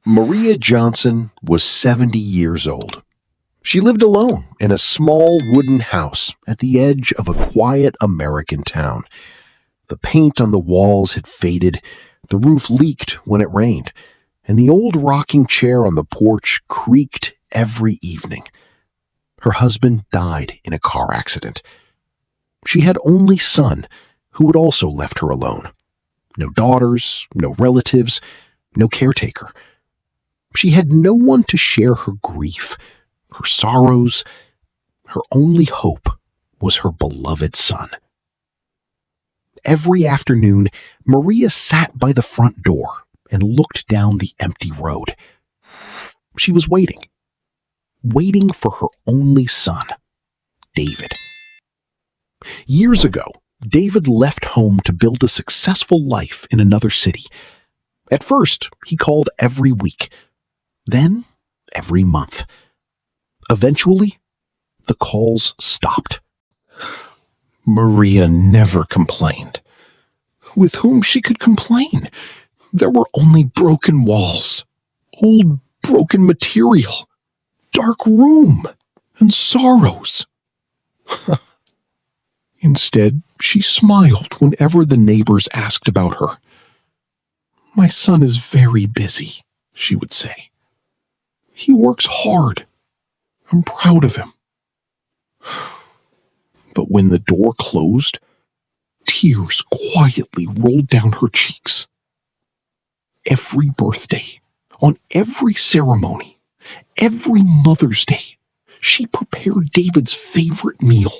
Maria Johnson was 70 years old. She lived alone in a small wooden house at the edge of a quiet American town. The paint on the walls had faded, the roof leaked when it rained, and the old rocking chair on the porch creaked every evening. Her husband died in a car accident. She had only son, who had also left her alone. No daughters, no relatives, no caretaker. She had no one to share her grief, her sorrows. Her only hope was her beloved son. Every afternoon, Maria sat by the front door and looked down the empty road. She was waiting for her only son, David. Years ago, David left home to build a successful life in another city. At first, he called every week, then every month. Eventually, the calls stopped. Maria never complained. With whom she could complain? There were only broken walls, old broken material, dark room, and sorrows. Instead, she smiled whenever the neighbors asked about her. "My son is very busy," she would say. "He works hard. I'm proud of him." But when the door closed, tears quietly rolled down her cheeks. Every birthday, on every ceremony, every Mother's Day, she prepared David's favorite meal.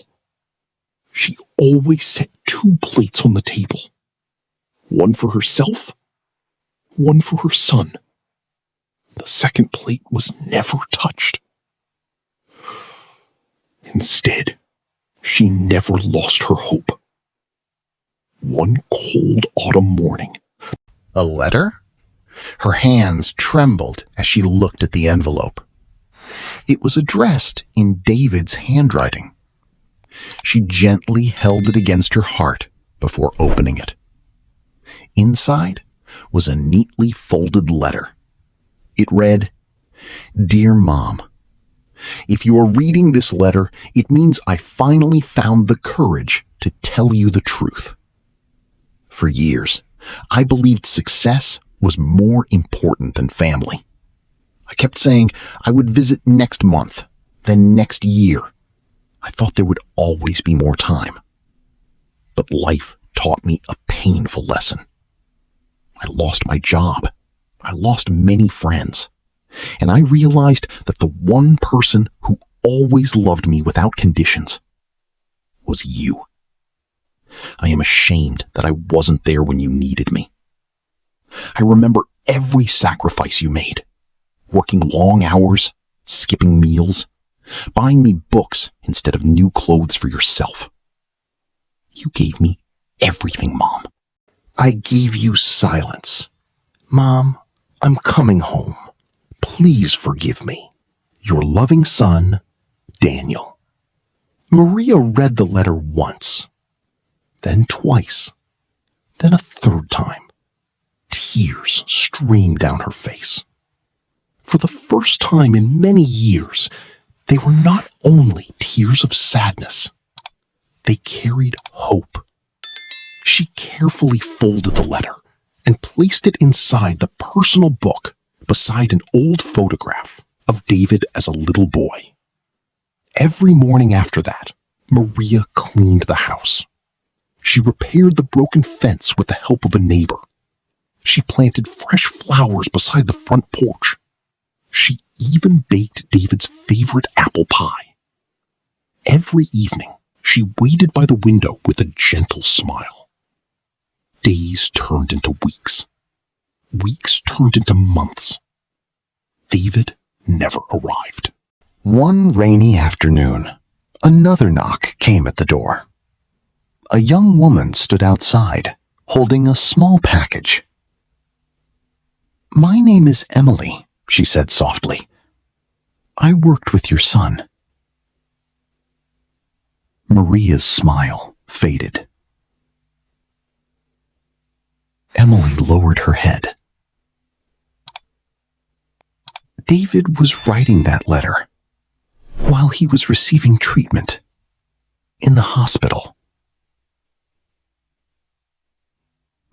She always set 2 plates on the table, one for herself, one for her son. The second plate was never touched. Instead, she never lost her hope. One cold autumn morning. A letter? Her hands trembled as she looked at the envelope. It was addressed in David's handwriting. She gently held it against her heart before opening it. Inside was a neatly folded letter. It read, "Dear Mom, if you are reading this letter, it means I finally found the courage to tell you the truth. For years, I believed success was more important than family. I kept saying I would visit next month, then next year. I thought there would always be more time. But life taught me a painful lesson. I lost my job. I lost many friends. And I realized that the one person who always loved me without conditions was you. I am ashamed that I wasn't there when you needed me. I remember every sacrifice you made, working long hours, skipping meals, buying me books instead of new clothes for yourself. You gave me everything, Mom. I gave you silence. Mom, I'm coming home. Please forgive me. Your loving son, Daniel." Maria read the letter once, then twice, then a third time. Tears streamed down her face. For the first time in many years, they were not only tears of sadness. They carried hope. She carefully folded the letter and placed it inside the personal book beside an old photograph of David as a little boy. Every morning after that, Maria cleaned the house. She repaired the broken fence with the help of a neighbor. She planted fresh flowers beside the front porch. She even baked David's favorite apple pie. Every evening, she waited by the window with a gentle smile. Days turned into weeks. Weeks turned into months. David never arrived. One rainy afternoon, another knock came at the door. A young woman stood outside, holding a small package. "My name is Emily," she said softly. "I worked with your son." Maria's smile faded. Emily lowered her head. David was writing that letter while he was receiving treatment in the hospital.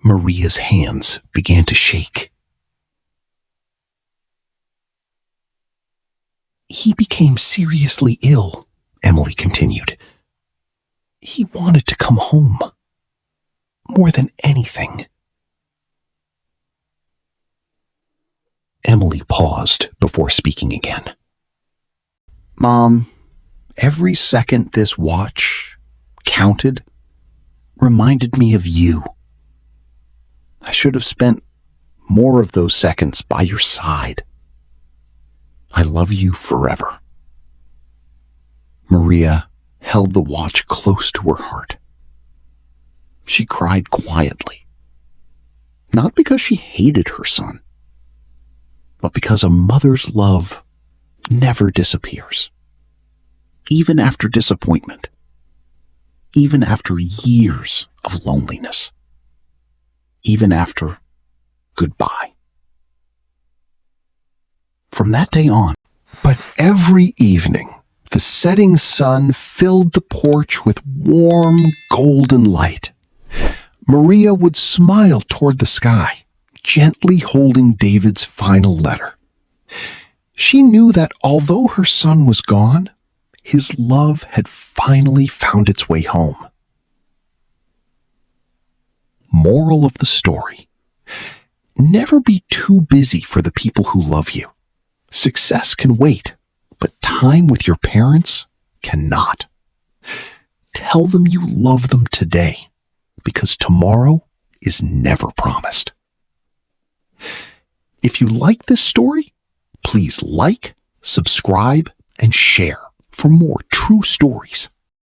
Maria's hands began to shake. He became seriously ill, Emily continued. He wanted to come home more than anything. Emily paused before speaking again. Mom, every second this watch counted reminded me of you. I should have spent more of those seconds by your side. I love you forever. Maria held the watch close to her heart. She cried quietly, not because she hated her son, but because a mother's love never disappears. Even after disappointment, even after years of loneliness, even after goodbye. From that day on, but every evening, the setting sun filled the porch with warm, golden light. Maria would smile toward the sky, gently holding David's final letter. She knew that although her son was gone, his love had finally found its way home. Moral of the story: never be too busy for the people who love you. Success can wait, but time with your parents cannot. Tell them you love them today, because tomorrow is never promised. If you like this story, please like, subscribe, and share for more true stories.